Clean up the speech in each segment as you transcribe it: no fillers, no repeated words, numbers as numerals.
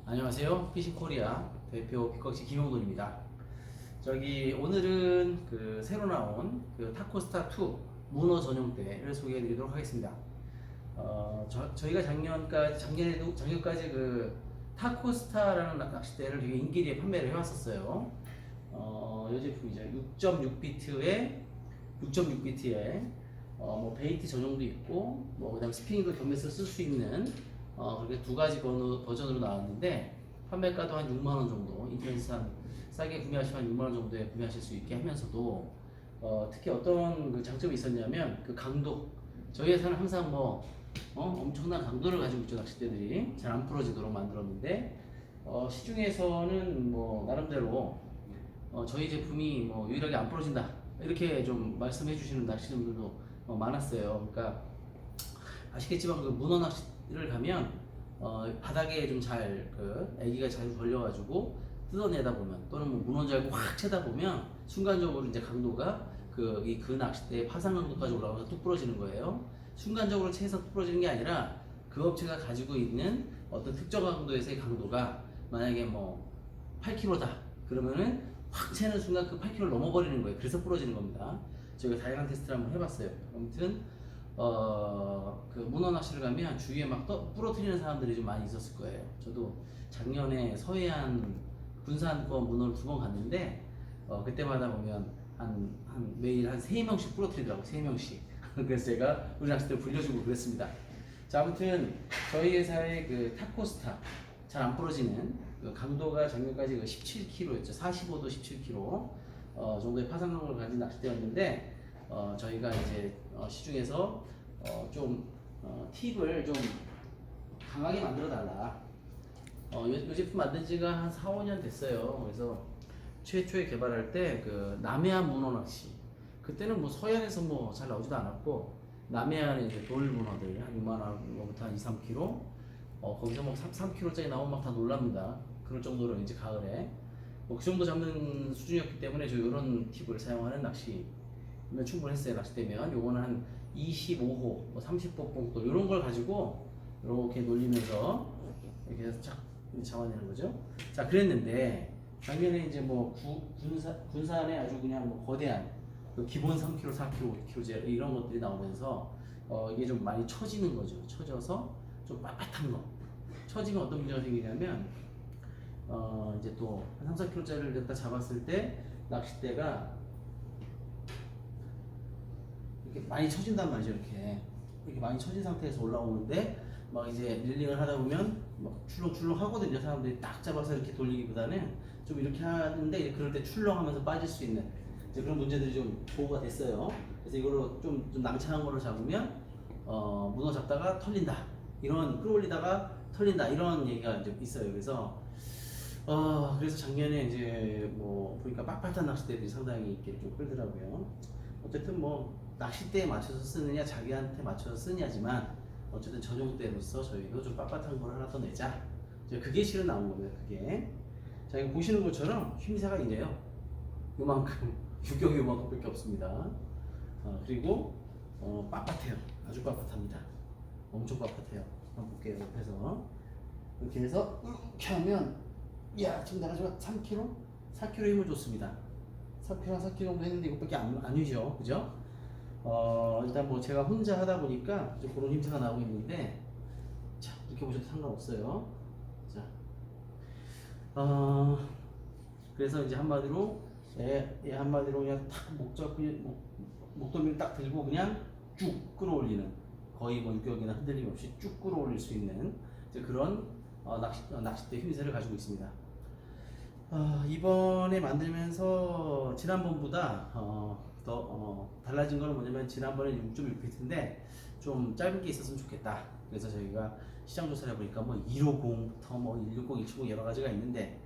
안녕하세요. 피싱코리아 대표 피커치 김용돈입니다. 오늘은 그 새로 나온 그 타코스타2 문어 전용대를 소개해 드리도록 하겠습니다. 저희가 작년까지 그 타코스타라는 낚싯대를 되게 인기 있게 판매를 해왔었어요. 이 제품이죠. 6.6비트에 뭐 베이트 전용도 있고 뭐 그다음 스피닝도 겸해서 쓸 수 있는 그렇게 두 가지 버전으로 나왔는데 판매가도 한 6만 원 정도, 인터넷에서 한 싸게 구매하시면 한 6만 원 정도에 구매하실 수 있게 하면서도 특히 어떤 그 장점이 있었냐면 그 강도. 저희 회사는 항상 엄청난 강도를 가지고 있죠. 낚싯대들이 잘 안 부러지도록 만들었는데 시중에서는 뭐 나름대로 저희 제품이 뭐 유일하게 안 부러진다 이렇게 좀 말씀해 주시는 낚시분들도 많았어요. 그러니까 아시겠지만 그 문어 낚시를 가면 바닥에 좀 애기가 잘 걸려가지고 뜯어내다 보면 또는 뭐 문어인 줄 알고 확 채다 보면 순간적으로 이제 강도가 그 낚싯대의 파상 강도까지 올라가서 뚝 부러지는 거예요. 순간적으로 채에서 뚝 부러지는 게 아니라 그 업체가 가지고 있는 어떤 특정 강도에서의 강도가 만약에 뭐 8kg다 그러면은 확 채는 순간 그 8kg를 넘어버리는 거예요. 그래서 부러지는 겁니다. 저희가 다양한 테스트를 한번 해봤어요. 아무튼 그 문어 낚시를 가면 주위에 막 부러뜨리는 사람들이 좀 많이 있었을 거예요. 저도 작년에 서해안 군산권 문어를 2번 갔는데 그때마다 보면 매일 한 3명씩 부러뜨리더라고. 3명씩. 그래서 제가 우리 낚시대를 불려주고 그랬습니다. 자, 아무튼 저희 회사의 그 타코스타 잘 안 부러지는 그 강도가 작년까지 그 17kg였죠. 45도 17kg 정도의 파상력을 가진 낚싯대였는데 저희가 이제 시중에서 팁을 좀 강하게 만들어 달라. 요 제품 만든 지가 한 4, 5년 됐어요. 그래서 최초에 개발할 때 그 남해안 문어 낚시, 그때는 뭐 서해안에서 뭐 잘 나오지도 않았고 남해안에 이제 돌 문어들 한 6만 원부터 한 2, 3kg, 거기서 뭐 3kg짜리 나오면 막 다 놀랍니다. 그럴 정도로 이제 가을에 뭐 그 정도 잡는 수준이었기 때문에 저 이런 팁을 사용하는 낚시면 충분했어요. 낚싯대면 요거는 한 25호, 뭐 30호 봉돌 이런 걸 가지고 이렇게 놀리면서 이렇게 해서 착 잡아내는 거죠. 자, 그랬는데 작년에 이제 뭐 군산에 아주 그냥 뭐 거대한 그 기본 3kg, 4kg, 5kg 이런 것들이 나오면서 이게 좀 많이 처지는 거죠. 처져서 좀 빳빳한 거. 처지면 어떤 문제가 생기냐면 이제 또 한 3, 4kg짜리를 갖다 잡았을 때 낚싯대가 이렇게 많이 처진단 말이죠. 이렇게 많이 처진 상태에서 올라오는데 막 이제 릴링을 하다 보면 막 출렁출렁 하거든요. 사람들이 딱 잡아서 이렇게 돌리기보다는 좀 이렇게 하는데 그럴 때 출렁하면서 빠질 수 있는 이제 그런 문제들이 좀 보고가 됐어요. 그래서 이걸로 좀 낭창한 거를 잡으면 문어 잡다가 털린다, 이런 끌어올리다가 털린다, 이런 얘기가 이제 있어요. 그래서 작년에 이제 뭐 보니까 빳빳한 낚싯대들이 상당히 이렇게 좀 끌더라고요. 어쨌든 뭐 낚싯대에 맞춰서 쓰느냐 자기한테 맞춰서 쓰냐지만 어쨌든 전용대로서 저희도 좀 빳빳한 걸 하나 더 내자. 이제 그게 실은 나온 겁니다. 그게. 자, 이거 보시는 것처럼 힘새가 이제요. 요만큼, 유격이 요만큼밖에 없습니다. 그리고 빳빳해요. 아주 빳빳합니다. 엄청 빳빳해요. 한번 볼게요. 옆에서 이렇게 해서 이렇게 하면, 야, 지금 내가 3kg, 4kg 힘을 줬습니다. 3kg, 4kg 정도 했는데 이것밖에 안 유죠, 그죠? 일단 뭐 제가 혼자 하다 보니까 좀 그런 힘새가 나오고 있는데, 자, 이렇게 보셔도 상관없어요. 자, 그래서 이제 한마디로 한마디로 그냥 탁 목덜미를 딱 들고 그냥 쭉 끌어올리는, 거의 뭐 유격이나 흔들림 없이 쭉 끌어올릴 수 있는 이제 그런 낚싯대 힘새를 가지고 있습니다. 이번에 만들면서 지난번보다 더 달라진 거는 뭐냐면, 지난번에는 6.6피트인데 좀 짧은 게 있었으면 좋겠다. 그래서 저희가 시장 조사를 해보니까 뭐 150부터 뭐 160, 270 여러 가지가 있는데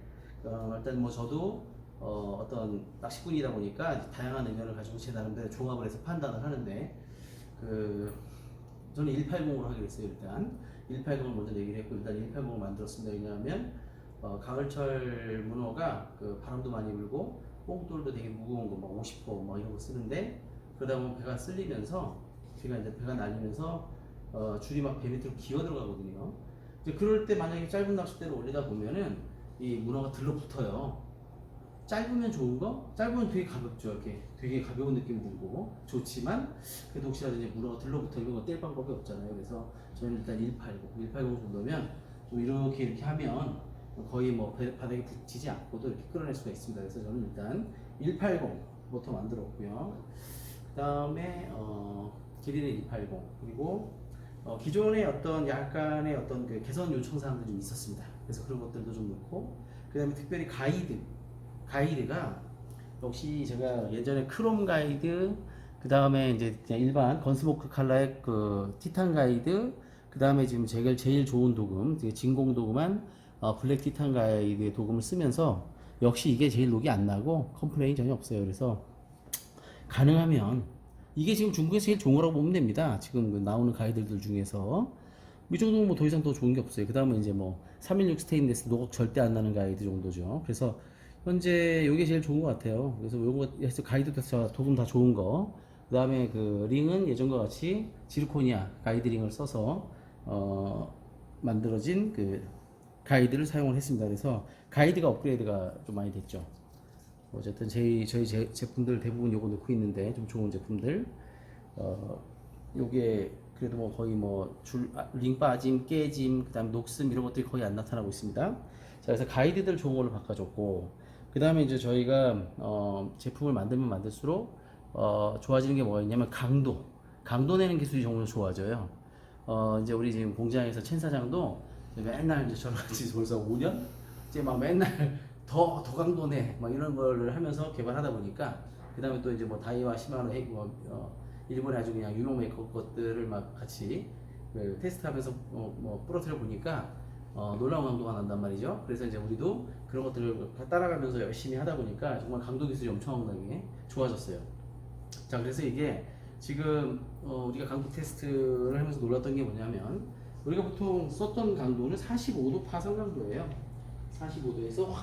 일단 뭐 저도 어떤 낚시꾼이다 보니까 다양한 의견을 가지고 제 나름대로 종합을 해서 판단을 하는데, 저는 180으로 하기로 했어요. 일단 180을 먼저 얘기를 했고 일단 180을 만들었습니다. 왜냐하면 가을철 문어가 그 바람도 많이 불고 뽕돌도 되게 무거운 거, 막 50호 막 이런 거 쓰는데, 그러다 보면 배가 쓸리면서 배가 날리면서 줄이 막 배 밑으로 기어 들어가거든요. 이제 그럴 때 만약에 짧은 낚싯대를 올리다 보면은 이 문어가 들러붙어요. 짧으면 좋은 거? 짧으면 되게 가볍죠. 이렇게 되게 가벼운 느낌 들고 좋지만 그래도 혹시라도 이제 문어가 들러붙어 있는 거 뗄 방법이 없잖아요. 그래서 저는 일단 180 정도면 좀 이렇게 하면 거의 뭐 바닥에 붙이지 않고도 이렇게 끌어낼 수가 있습니다. 그래서 저는 일단 180 모터 만들었고요. 그 다음에 길이는 180 그리고 기존에 어떤 약간의 어떤 그 개선 요청 사항들이 좀 있었습니다. 그래서 그런 것들도 좀 넣고 그 다음에 특별히 가이드가 역시 제가 예전에 크롬 가이드 그 다음에 이제 그냥 일반 건스모크 칼라의 그 티탄 가이드 그 다음에 지금 제가 제일 좋은 도금 진공 도금한 블랙 티탄 가이드의 도금을 쓰면서 역시 이게 제일 녹이 안 나고 컴플레인 전혀 없어요. 그래서 가능하면 이게 지금 중국에서 제일 좋은 거라고 보면 됩니다. 지금 그 나오는 가이드들 중에서 이 정도면 뭐 더 이상 더 좋은 게 없어요. 그 다음은 이제 뭐 316 스테인리스 녹 절대 안 나는 가이드 정도죠. 그래서 현재 이게 제일 좋은 것 같아요. 그래서 요거 해서 가이드도 도금 다 좋은 거. 그 다음에 그 링은 예전과 같이 지르코니아 가이드 링을 써서 만들어진 그 가이드를 사용을 했습니다. 그래서 가이드가 업그레이드가 좀 많이 됐죠. 어쨌든 저희 제품들 대부분 요거 넣고 있는데 좀 좋은 제품들 요게 그래도 뭐 거의 뭐 링 빠짐, 깨짐, 그 다음에 녹슨 이런 것들이 거의 안 나타나고 있습니다. 자, 그래서 가이드들 좋은 걸로 바꿔줬고 그 다음에 이제 저희가 제품을 만들면 만들수록 좋아지는 게 뭐가 있냐면 강도 내는 기술이 정말 좋아져요. 이제 우리 지금 공장에서 첸 사장도 맨날 이제 저랑 같이 벌써 5년 이제 막 맨날 더 강도 내막 이런 거를 하면서 개발하다 보니까 그 다음에 또 이제 뭐 다이와 시마노 일본의 아주 그냥 유명 메이커 것들을 막 같이 그 테스트하면서 뭐 부러뜨려 보니까 놀라운 강도가 난단 말이죠. 그래서 이제 우리도 그런 것들을 따라가면서 열심히 하다 보니까 정말 강도 기술이 엄청나게 좋아졌어요. 자, 그래서 이게 지금 우리가 강도 테스트를 하면서 놀랐던 게 뭐냐면 우리가 보통 썼던 강도는 45도 파상 강도예요. 45도에서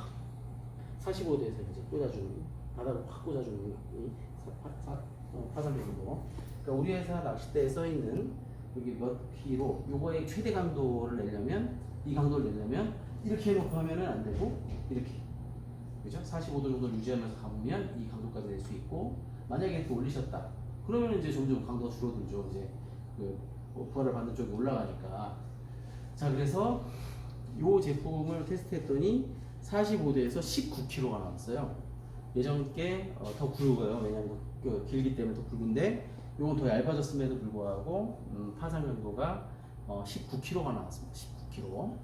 이제 꽂아주는 바닥을 확 꽂아주는 이 파상 강도. 그러니까 우리 회사 낚싯대에 써 있는 여기 몇 키로 요거의 최대 강도를 내려면 이 강도를 내려면 이렇게 해놓고 하면은 안 되고 이렇게 그죠? 45도 정도를 유지하면서 가보면 이 강도까지 낼 수 있고 만약에 이렇게 올리셨다 그러면 이제 점점 강도가 줄어들죠. 이제 그 부하를 받는 쪽이 올라가니까. 자, 그래서 이 제품을 테스트했더니 45도에서 19kg가 나왔어요. 예전 게 더 굵어요. 왜냐면 그 길기 때문에 더 굵은데 이건 더 얇아졌음에도 불구하고 파상 강도가 19kg가 나왔습니다. 19kg.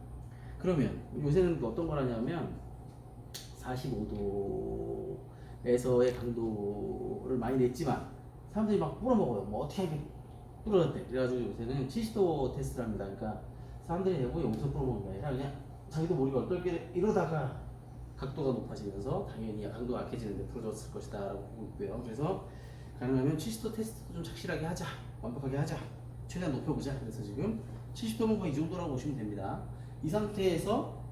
그러면 요새는 어떤 걸 하냐면 45도에서의 강도를 많이 냈지만 사람들이 막 뿌려먹어요. 뭐 어떻게 하게 뿌려졌대. 그래가지고 요새는 70도 테스트를 합니다. 그러니까 사람들이 내고 여기서 뿌려먹는 게 아니라 그냥 자기도 모르게 어떨게 이러다가 각도가 높아지면서 당연히 강도가 약해지는데 풀어졌을 것이다 라고 보고 있고요. 그래서 가능하면 70도 테스트도 좀 착실하게 하자, 완벽하게 하자, 최대한 높여보자. 그래서 지금 70도면 거의 이 정도라고 보시면 됩니다. 이 상태에서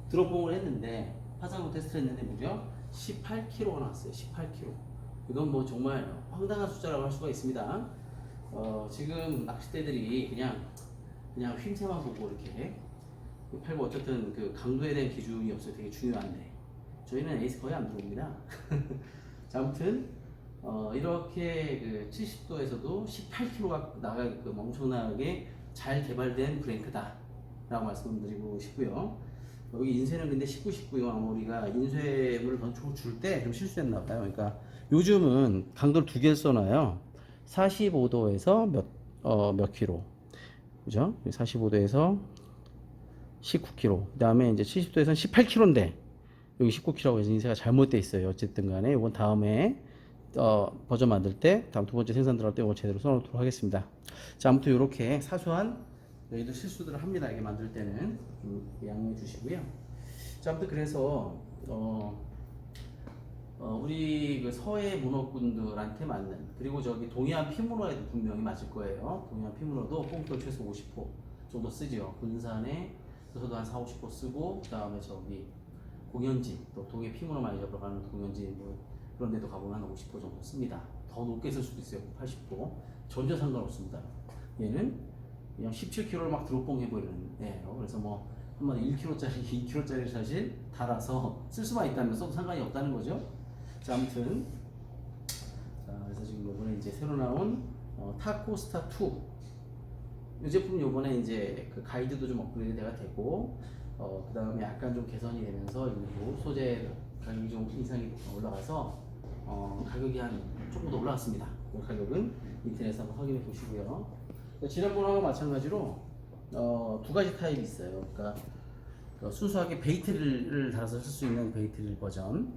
드롭봉을 했는데 파상도 테스트를 했는데 무려 18kg가 나왔어요. 18kg. 이건 뭐 정말 황당한 숫자라고 할 수가 있습니다. 지금 낚싯대들이 그냥 휭새만 보고 이렇게 팔고 어쨌든 그 강도에 대한 기준이 없어요. 되게 중요한데 저희는 에이스 거의 안 들어옵니다. 자, 아무튼 이렇게 그 70도에서도 18kg가 나가게끔 엄청나게 잘 개발된 브랭크다 라고 말씀드리고 싶고요. 여기 인쇄는 근데 19요. 아마 우리가 인쇄물을 줄 때 좀 실수했나 봐요. 그러니까 요즘은 강도를 두 개를 써놔요. 45도에서 몇 킬로, 그죠? 45도에서 19kg. 그 다음에 이제 70도에서는 18kg인데 여기 19kg라고 해서 인쇄가 잘못돼 있어요. 어쨌든 간에 이건 다음에 버전 만들 때 다음 두 번째 생산 들어갈 때 이거 제대로 써놓도록 하겠습니다. 자, 아무튼 이렇게 사소한 저희도 실수들을 합니다. 이게 만들 때는 좀 양해해 주시고요. 자, 아무튼 그래서 우리 그 서해 문어꾼들한테 맞는 그리고 저기 동해안 피문어에도 분명히 맞을 거예요. 동해안 피문어도 뽕돌 최소 50호 정도 쓰죠. 군산에서도 한 4, 50호 쓰고 그 다음에 저기 공연진 또 동해 피문어 많이 잡으러 가는 공연진 뭐 그런 데도 가보면 한 50호 정도 씁니다. 더 높게 쓸 수도 있어요. 80호 전혀 상관없습니다. 얘는 그냥 17kg를 막 드롭봉 해버리는 애예요. 그래서 뭐 한번 1kg짜리, 2kg짜리 사실 달아서 쓸 수만 있다면 써도 상관이 없다는 거죠. 자, 아무튼 자, 그래서 지금 요번에 이제 새로 나온 타코스타 2. 이 제품 요번에 이제 그 가이드도 좀 업그레이드가 되고 그 다음에 약간 좀 개선이 되면서 일부 소재 가격이 좀 인상이 올라가서 가격이 한 조금 더 올라갔습니다. 그 가격은 인터넷에서 한번 확인해 보시고요. 지난번하고 마찬가지로 두 가지 타입이 있어요. 그러니까 순수하게 베이트를 달아서 쓸 수 있는 베이트 버전.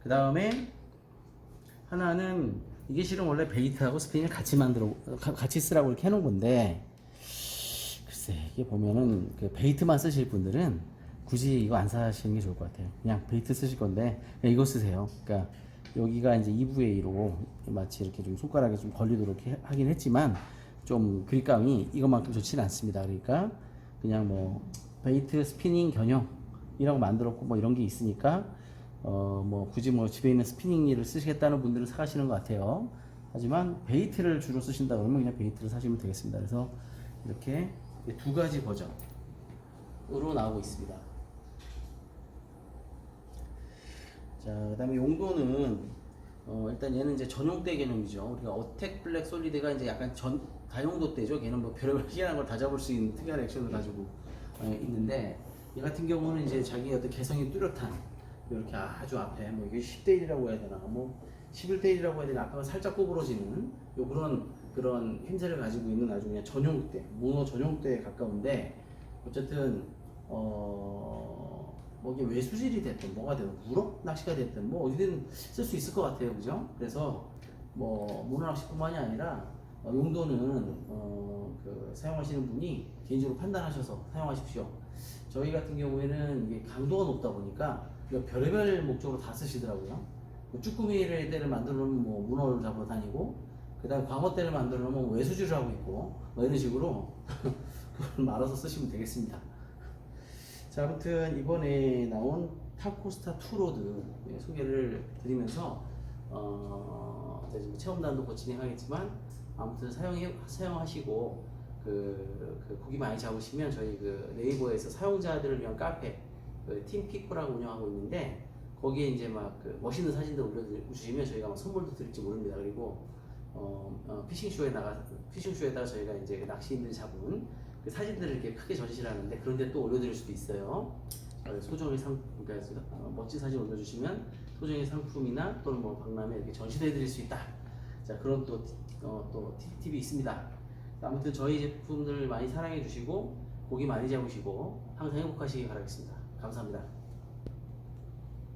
그 다음에 하나는 이게 실은 원래 베이트하고 스피닝을 같이 쓰라고 이렇게 해놓은 건데, 글쎄 이게 보면은 그 베이트만 쓰실 분들은 굳이 이거 안 사시는 게 좋을 것 같아요. 그냥 베이트 쓰실 건데 그냥 이거 쓰세요. 그러니까 여기가 이제 2부A로 마치 이렇게 좀 손가락에 좀 걸리도록 하긴 했지만 좀 그립감이 이것만큼 좋지는 않습니다. 그러니까 그냥 뭐 베이트 스피닝 견형이라고 만들었고 뭐 이런 게 있으니까 뭐 굳이 뭐 집에 있는 스피닝 릴을 쓰시겠다는 분들은 사가시는 것 같아요. 하지만 베이트를 주로 쓰신다 그러면 그냥 베이트를 사시면 되겠습니다. 그래서 이렇게 두 가지 버전으로 나오고 있습니다. 자, 그다음에 용도는 일단 얘는 이제 전용대 개념이죠. 우리가 어택 블랙 솔리드가 이제 약간 다용도 대죠. 걔는 뭐 별의별 희한한 걸 다 잡을 수 있는 특이한 액션을 가지고 있는데, 얘 같은 경우는 이제 자기 어떤 개성이 뚜렷한 이렇게 아주 앞에 뭐 이게 10대 1이라고 해야 되나 뭐 11대 1이라고 해야 되나 아까 살짝 구부러지는 그런 힘새를 가지고 있는 아주 그냥 전용대, 모노 전용대에 가까운데, 어쨌든 뭐 이게 외수질이 됐든 뭐가 됐든 우럭 낚시가 됐든 뭐 어디든 쓸 수 있을 것 같아요. 그죠? 그래서 뭐 모노 낚시뿐만이 아니라 용도는 그 사용하시는 분이 개인적으로 판단하셔서 사용하십시오. 저희 같은 경우에는 이게 강도가 높다 보니까 별의별 목적으로 다 쓰시더라고요. 뭐 쭈꾸미를 때를 만들어 놓으면 뭐 문어를 잡으러 다니고, 그 다음 광어대를 만들어 놓으면 외수질을 하고 있고 뭐 이런 식으로 그걸 말아서 쓰시면 되겠습니다. 자, 아무튼 이번에 나온 타코스타 2 로드 소개를 드리면서 지금 체험단도 곧 진행하겠지만 아무튼 사용하시고 그 고기 많이 잡으시면 저희 그 네이버에서 사용자들을 위한 카페 팀피코라고 운영하고 있는데, 거기에 이제 막 그 멋있는 사진들 올려주시면 저희가 막 선물도 드릴지 모릅니다. 그리고 피싱쇼에다가 저희가 이제 그 낚시인들이 잡은 그 사진들을 이렇게 크게 전시하는데 그런데 또 올려드릴 수도 있어요. 소정의 그러니까 멋진 사진 올려주시면 소정의 상품이나 또는 뭐 박람회 이렇게 전시해드릴 수 있다. 자, 그런 또 팁이 있습니다. 아무튼 저희 제품들 많이 사랑해 주시고 고기 많이 잡으시고 항상 행복하시기 바라겠습니다. 감사합니다.